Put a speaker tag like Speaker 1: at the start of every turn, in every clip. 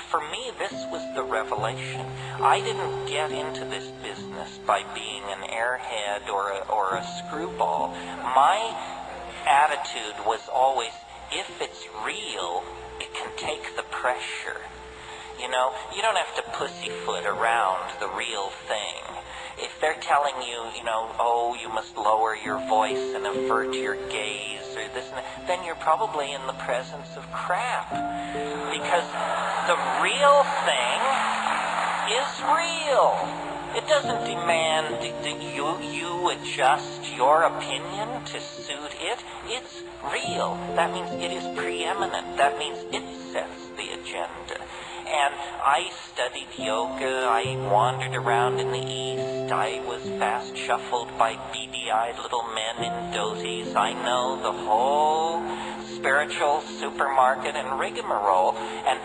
Speaker 1: for me, this was the revelation. I didn't get into this business by being an airhead or a screwball. My attitude was always, if it's real, it can take the pressure. You know, you don't have to pussyfoot around the real thing. If they're telling you, you know, oh, you must lower your voice and avert your gaze or this and that, then you're probably in the presence of crap. Because the real thing is real. It doesn't demand that you adjust your opinion to suit it. It's real. That means it is preeminent. That means it sets the agenda. And I studied yoga, I wandered around in the East, I was fast shuffled by beady-eyed little men in dhoties. I know the whole spiritual supermarket and rigmarole, and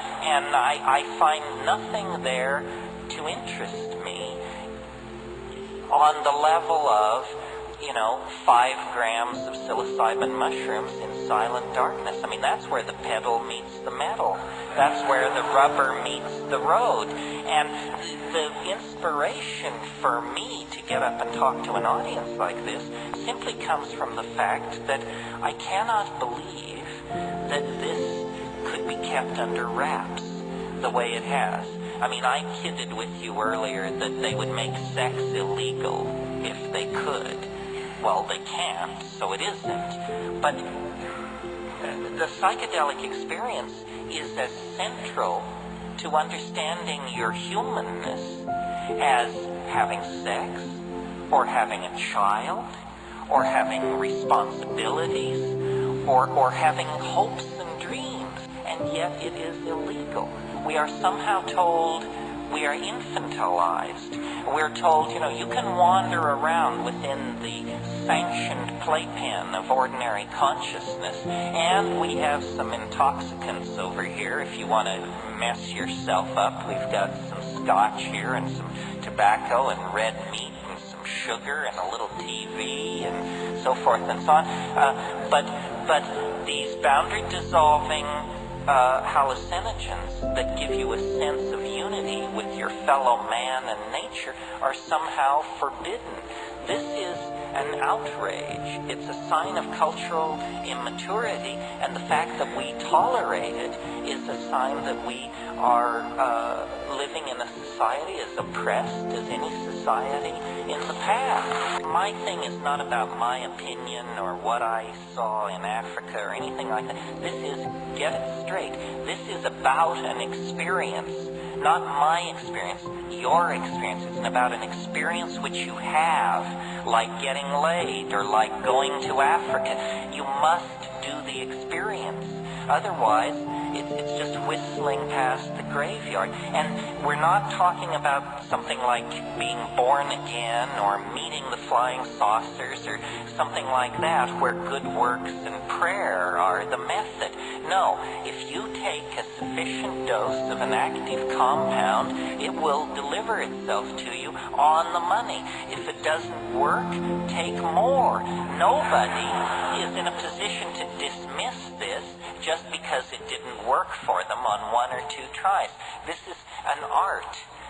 Speaker 1: I find nothing there to interest me on the level of, 5 grams of psilocybin mushrooms in silent darkness. I mean, that's where the pedal meets the metal. That's where the rubber meets the road. And the inspiration for me to get up and talk to an audience like this simply comes from the fact that I cannot believe that this could be kept under wraps the way it has. I mean, I kidded with you earlier that they would make sex illegal if they could. Well, they can't, so it isn't. But the psychedelic experience is as central to understanding your humanness as having sex, or having a child, or having responsibilities, or having hopes and dreams, and yet it is illegal. We are somehow told we are infantilized. We're told, you can wander around within the sanctioned playpen of ordinary consciousness, and we have some intoxicants over here if you want to mess yourself up. We've got some scotch here and some tobacco and red meat and some sugar and a little TV and so forth and so on. But these boundary-dissolving hallucinogens that give you a sense of unity with your fellow man and nature are somehow forbidden. This is an outrage. It's a sign of cultural immaturity, and the fact that we tolerate it is a sign that we are living in a society as oppressed as any society in the past. My thing is not about my opinion or what I saw in Africa or anything like that. This is, get it straight, this is about an experience, not my experience, your experience. It's about an experience which you have, like getting laid or like going to Africa. You must do the experience. Otherwise, it's just whistling past the graveyard. And we're not talking about something like being born again or meeting the flying saucers or something like that where good works and prayer are the method. No, if you take a sufficient dose of an active compound, it will deliver itself to you on the money. If it doesn't work, take more. Nobody is in a position to dismiss this just because it didn't work for them on 1 or 2 tries. This is an art.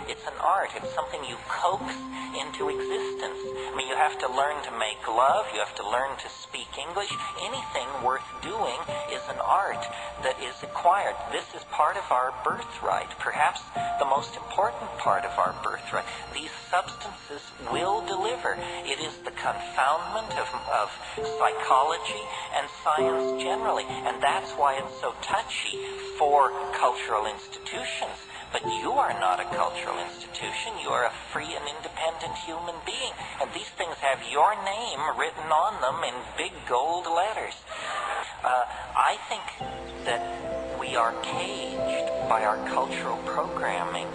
Speaker 1: It's an art. It's something you coax into existence. I mean, you have to learn to make love. You have to learn to speak English. Anything worth doing is an art that is acquired. This is part of our birthright, perhaps the most important part of our birthright. These substances will deliver. It is the confoundment of psychology and science generally, and that's why it's so touchy for cultural institutions. But you are not a cultural institution. You are a free and independent human being. And these things have your name written on them in big gold letters. I think that we are caged by our cultural programming,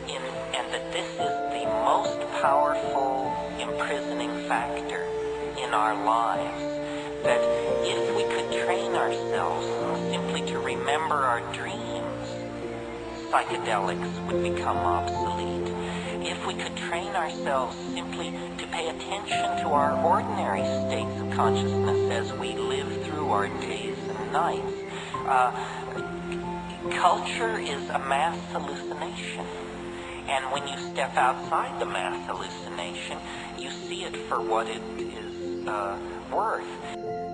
Speaker 1: and that this is the most powerful imprisoning factor in our lives. That if we could train ourselves simply to remember our dreams, psychedelics would become obsolete. If we could train ourselves simply to pay attention to our ordinary states of consciousness as we live through our days and nights, culture is a mass hallucination. And when you step outside the mass hallucination, you see it for what it is worth.